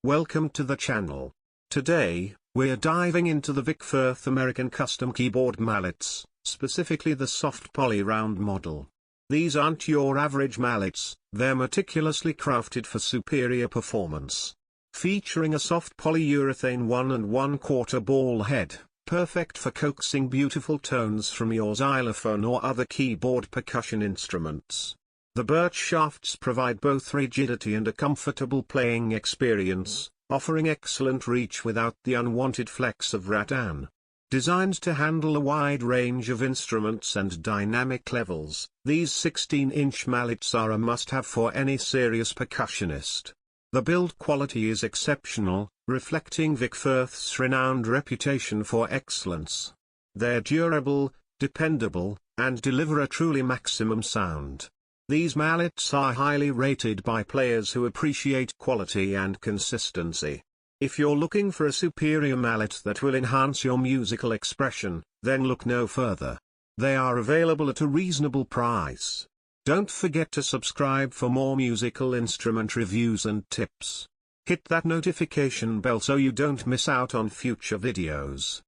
Welcome to the channel. Today, we're diving into the Firth American custom keyboard mallets, specifically the soft poly round model. These aren't your average mallets, they're meticulously crafted for superior performance. Featuring a soft polyurethane 1 1/4 ball head, perfect for coaxing beautiful tones from your xylophone or other keyboard percussion instruments. The birch shafts provide both rigidity and a comfortable playing experience, offering excellent reach without the unwanted flex of rattan. Designed to handle a wide range of instruments and dynamic levels, these 16-inch mallets are a must-have for any serious percussionist. The build quality is exceptional, reflecting Firth's renowned reputation for excellence. They're durable, dependable, and deliver a truly maximum sound. These mallets are highly rated by players who appreciate quality and consistency. If you're looking for a superior mallet that will enhance your musical expression, then look no further. They are available at a reasonable price. Don't forget to subscribe for more musical instrument reviews and tips. Hit that notification bell so you don't miss out on future videos.